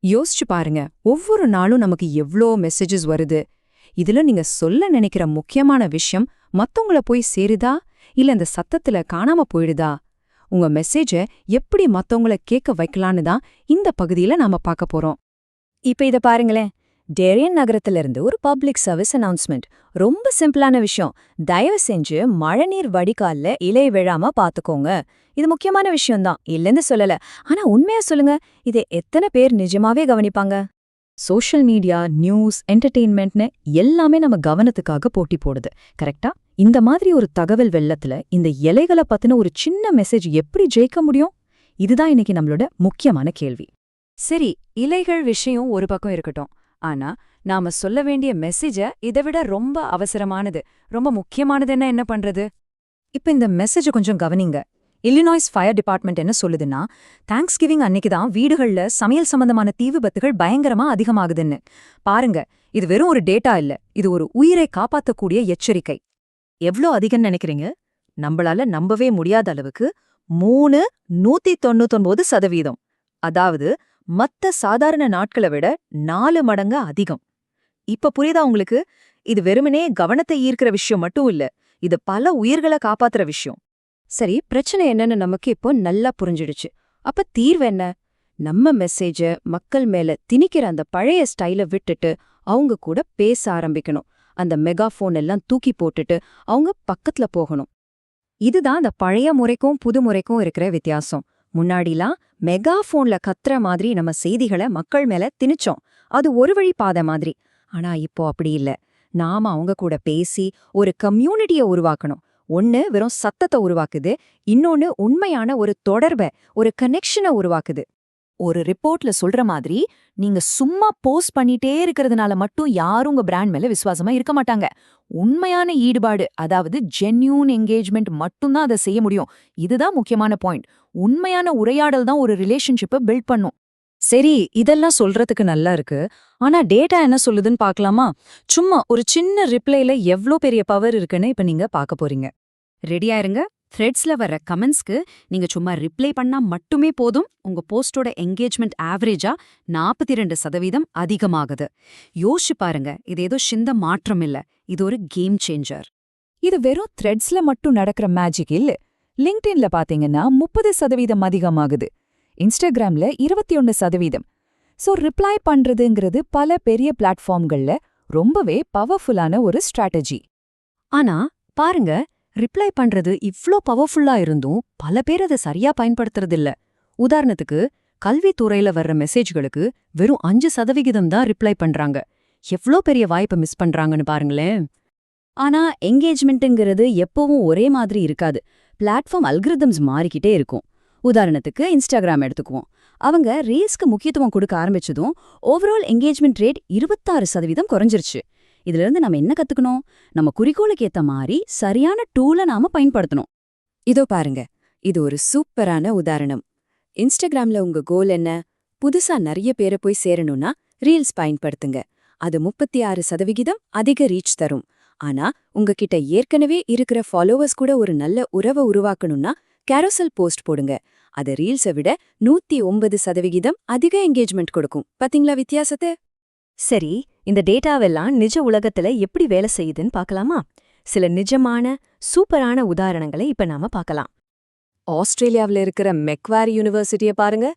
யோசிச்சு பாருங்க, ஒவ்வொரு நாளும் நமக்கு எவ்ளோ மெசேஜஸ் வருது. இதுல நீங்க சொல்ல நினைக்கிற முக்கியமான விஷயம் மத்தவங்கள போய் சேருதா, இல்ல இந்த சத்தத்துல காணாம போயிடுதா? உங்க மெசேஜ எப்படி மத்தவங்கள கேட்க வைக்கலான்னு தான் இந்த பகுதியில நாம பார்க்க போறோம். இப்ப இத பாருங்களேன். டேரியன் நகரத்துல இருந்து ஒரு பப்ளிக் சர்வீஸ் அனௌன்ஸ்மெண்ட். ரொம்ப சிம்பிளான விஷயம். தயவு செஞ்சு மழைநீர் வடிகால்ல இலை விழாம பாத்துக்கோங்க. இது முக்கியமான விஷயம்தான், இல்லைன்னு சொல்லல. ஆனா உண்மையா சொல்லுங்க, இதை எத்தனை பேர் நிஜமாவே கவனிப்பாங்க? சோஷியல் மீடியா, நியூஸ், என்டர்டெயின்மெண்ட்னு எல்லாமே நம்ம கவனத்துக்காக போட்டி போடுது. கரெக்டா? இந்த மாதிரி ஒரு தகவல் வெள்ளத்துல இந்த இலைகளை பத்தின ஒரு சின்ன மெசேஜ் எப்படி ஜெயிக்க முடியும்? இதுதான் இன்னைக்கு நம்மளோட முக்கியமான கேள்வி. சரி, இலைகள் விஷயம் ஒரு பக்கம் இருக்கட்டும். ஆனா நாம சொல்ல வேண்டிய மெசேஜ இதை விட ரொம்ப அவசரமானது, ரொம்ப முக்கியமானதுன்னா என்ன பண்றது? இப்ப இந்த மெசேஜ் கொஞ்சம் கவனிங்க. இல்லினாய்ஸ் ஃபயர் டிபார்ட்மெண்ட் என்ன சொல்லுதுன்னா, தேங்க்ஸ் கிவிங் அன்னைக்கு தான் வீடுகள்ல சமையல் சம்பந்தமான தீ விபத்துகள் பயங்கரமா அதிகமாகுதுன்னு. பாருங்க, இது வெறும் ஒரு டேட்டா இல்ல, இது ஒரு உயிரை காப்பாத்தக்கூடிய எச்சரிக்கை. எவ்ளோ அதிகம்னு நினைக்கிறீங்க? நம்மளால நம்பவே முடியாத அளவுக்கு 199%. அதாவது மத்த சாதாரண நாட்களை விட 4 மடங்கு அதிகம். இப்ப புரியுதா உங்களுக்கு? இது வெறுமனே கவனத்தை ஈர்க்கிற விஷயம் மட்டும் இல்ல, இது பல உயிர்களை காப்பாத்துற விஷயம். சரி, பிரச்சனை என்னன்னு நமக்கு இப்போ நல்லா புரிஞ்சிடுச்சு. அப்ப தீர்வு என்ன? நம்ம மெசேஜ மக்கள் மேல திணிக்கிற அந்த பழைய ஸ்டைல விட்டுட்டு அவங்க கூட பேச ஆரம்பிக்கணும். அந்த மெகாஃபோன் எல்லாம் தூக்கி போட்டுட்டு அவங்க பக்கத்துல போகணும். இதுதான் அந்த பழைய முறைக்கும் புது முறைக்கும் இருக்கிற வித்தியாசம். முன்னாடிலாம் மெகாஃபோன்ல கத்துற மாதிரி நம்ம செய்திகளை மக்கள் மேல திணிச்சோம். அது ஒரு வழி பாதை மாதிரி. ஆனா இப்போ அப்படி இல்ல. நாம அவங்க கூட பேசி ஒரு கம்யூனிட்டிய உருவாக்கணும். ஒன்னு வெறும் சத்தத்தை உருவாக்குது, இன்னொன்னு உண்மையான ஒரு தொடர்ப, ஒரு கனெக்ஷனை உருவாக்குது. ஒரு ரிப்போர்ட்ல சொல்ற மாதிரி, நீங்க சும்மா போஸ்ட் பண்ணிட்டே இருக்கிறதுனால மட்டும் யாரும் உங்க பிராண்ட் மேல விசுவாசமா இருக்க மாட்டாங்க. உண்மையான ஈடுபாடு, அதாவது ஜென்யூன் என்கேஜ்மெண்ட் மட்டும்தான் அதை செய்ய முடியும். இதுதான் முக்கியமான பாயிண்ட். உண்மையான உரையாடல் தான் ஒரு ரிலேஷன்ஷிப்பை பில்ட் பண்ணும். சரி, இதெல்லாம் சொல்றதுக்கு நல்லா இருக்கு. ஆனா டேட்டா என்ன சொல்லுதுன்னு பார்க்கலாமா? சும்மா ஒரு சின்ன ரிப்ளைல எவ்ளோ பெரிய பவர் இருக்குன்னு இப்ப நீங்க பார்க்க போறீங்க. ரெடியா இருங்க. த்ரெட்ஸ்ல வர கமெண்ட்ஸ்க்கு நீங்க சும்மா ரிப்ளை பண்ணா மட்டுமே போதும், உங்க போஸ்டோட என்கேஜ்மெண்ட் ஆவரேஜா 42% அதிகமாகுது. யோசிச்சு பாருங்க, இது ஏதோ சிந்த மாற்றம் இல்ல, இது ஒரு கேம் சேஞ்சர். இது வெறும் த்ரெட்ஸ்ல மட்டும் நடக்கிற மேஜிக் இல்ல. லிங்க்டின்ல பாத்தீங்கன்னா 30% அதிகமாகுது. இன்ஸ்டாகிராம்ல 21%. சோ ரிப்ளை பண்றதுங்கிறது பல பெரிய பிளாட்ஃபார்ம்கள்ல ரொம்பவே பவர்ஃபுல்லான ஒரு ஸ்ட்ராட்டஜி. ஆனா பாருங்க, ரிப்ளை பண்றது இவ்ளோ பவர்ஃபுல்லா இருந்தும் பல பேர் அதை சரியா பயன்படுத்துறதில்ல. உதாரணத்துக்கு, கல்வித்துறையில வர்ற மெசேஜ்களுக்கு வெறும் 5% தான் ரிப்ளை பண்றாங்க. எவ்ளோ பெரிய வாய்ப்பை மிஸ் பண்றாங்கன்னு பாருங்களேன். ஆனா என்கேஜ்மெண்ட்டுங்கிறது எப்பவும் ஒரே மாதிரி இருக்காது. பிளாட்ஃபார்ம் அல்கிரிதம்ஸ் மாறிக்கிட்டே இருக்கும். உதாரணத்துக்கு இன்ஸ்டாகிராம் எடுத்துக்குவோம். அவங்க ரீல்ஸ்க்கு முக்கியத்துவம் கொடுக்க ஆரம்பிச்சதும் ஓவரால் என்கேஜ்மெண்ட் ரேட் 26% குறைஞ்சிருச்சு. இதுல இருந்து நம்ம என்ன கத்துக்கணும்? நம்ம குறிக்கோளுக்கு ஏத்த மாதிரி சரியான டூலை நாம பயன்படுத்தணும். இதோ பாருங்க, இது ஒரு சூப்பரான உதாரணம். இன்ஸ்டாகிராம்ல உங்க கோல் என்ன? புதுசா நிறைய பேரை போய் சேரணும்னா ரீல்ஸ் பயன்படுத்துங்க. அது 36% அதிக ரீச் தரும். ஆனா உங்ககிட்ட ஏற்கனவே இருக்கிற ஃபாலோவர்ஸ் கூட ஒரு நல்ல உறவை உருவாக்கணும்னா கேரோசல் போஸ்ட் போடுங்க. அது ரீல்ஸை விட 109% அதிக என்கேஜ்மெண்ட் கொடுக்கும். பாத்தீங்களா வித்தியாசத்தை? சரி, இந்த டேட்டாவெல்லாம் நிஜ உலகத்துல எப்படி வேலை செய்யுதுன்னு பார்க்கலாமா? சில நிஜமான சூப்பரான உதாரணங்களை இப்ப நாம பார்க்கலாம். ஆஸ்திரேலியாவில் இருக்கிற மெக்வாரி யூனிவர்சிட்டியை பாருங்க.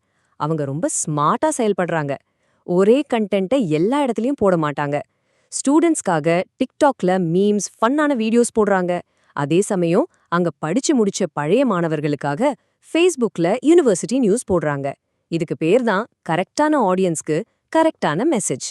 அவங்க ரொம்ப ஸ்மார்ட்டா செயல்படுறாங்க. ஒரே கண்டென்ட்டை எல்லா இடத்துலயும் போட மாட்டாங்க. ஸ்டூடெண்ட்ஸ்க்காக டிக்டாக்ல மீம்ஸ், ஃபன்னான வீடியோஸ் போடுறாங்க. அதே சமயம் அங்க படிச்சு முடிச்ச பழைய மாணவர்களுக்காக ஃபேஸ்புக்ல யூனிவர்சிட்டி நியூஸ் போடுறாங்க. இதுக்கு பேர் தான் கரெக்டான ஆடியன்ஸ்க்கு கரெக்டான மெசேஜ்.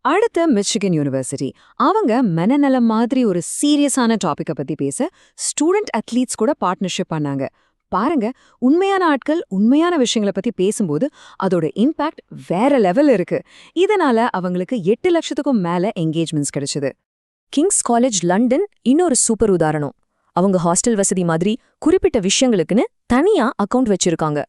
அடுத்த மிச்சிகன் யூனிவர்சிட்டி, அவங்க மனநலம் மாதிரி ஒரு சீரியஸான டாபிக்கை பத்தி பேச ஸ்டூடெண்ட் அத்லீட்ஸ் கூட பார்ட்னர்ஷிப் பண்ணாங்க. பாருங்க, உண்மையான ஆட்கள் உண்மையான விஷயங்களை பத்தி பேசும்போது அதோட இம்பாக்ட் வேற லெவல் இருக்கு. இதனால அவங்களுக்கு 8 லட்சத்துக்கும் மேல என்கேஜ்மெண்ட்ஸ் கிடைச்சது. கிங்ஸ் காலேஜ் லண்டன் இன்னொரு சூப்பர் உதாரணம். அவங்க ஹாஸ்டல் வசதி மாதிரி குறிப்பிட்ட விஷயங்களுக்குன்னு தனியா அக்கவுண்ட் வச்சிருக்காங்க.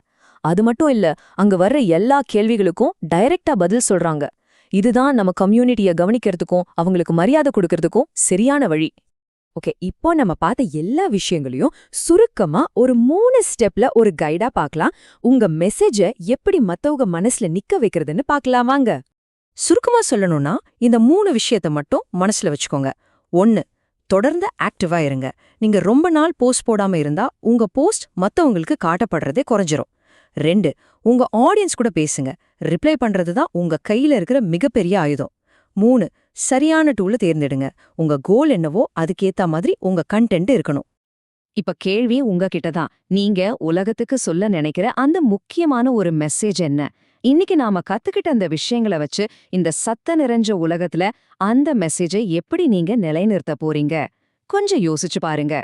அது மட்டும் இல்ல, அங்க வர்ற எல்லா கேள்விகளுக்கும் டைரக்டா பதில் சொல்றாங்க. இதுதான் நம்ம கம்யூனிட்டியை கவனிக்கிறதுக்கும் அவங்களுக்கு மரியாதை கொடுக்கறதுக்கும் சரியான வழி. ஓகே, இப்போ நம்ம பார்த்த எல்லா விஷயங்களையும் சுருக்கமா ஒரு 3 ஸ்டெப்ல ஒரு கைடா பார்க்கலாம். உங்க மெசேஜ எப்படி மத்தவங்க மனசுல நிக்க வைக்கிறதுன்னு பார்க்கலாம் வாங்க. சுருக்கமா சொல்லணும்னா இந்த 3 விஷயத்த மட்டும் மனசுல வச்சுக்கோங்க. 1. தொடர்ந்து ஆக்டிவா இருங்க. நீங்க ரொம்ப நாள் போஸ்ட் போடாம இருந்தா உங்க போஸ்ட் மத்தவங்களுக்கு காட்டப்படுறதே குறைஞ்சிரும். 2. உங்க ஆடியன்ஸ் கூட பேசுங்க. ரிப்ளை பண்றது தான் உங்க கையில இருக்கிற மிகப்பெரிய ஆயுதம். 3. சரியான டூல தேர்ந்தெடுங்க. உங்க கோல் என்னவோ அதுக்கேத்த மாதிரி உங்க கண்டென்ட் இருக்கணும். இப்ப கேள்வி உங்ககிட்ட தான். நீங்க உலகத்துக்கு சொல்ல நினைக்கிற அந்த முக்கியமான ஒரு மெசேஜ் என்ன? இன்னைக்கு நாம கத்துக்கிட்ட அந்த விஷயங்களை வச்சு இந்த சத்த நிறைஞ்ச உலகத்துல அந்த மெசேஜை எப்படி நீங்க நிலைநிறுத்த போறீங்க? கொஞ்சம் யோசிச்சு பாருங்க.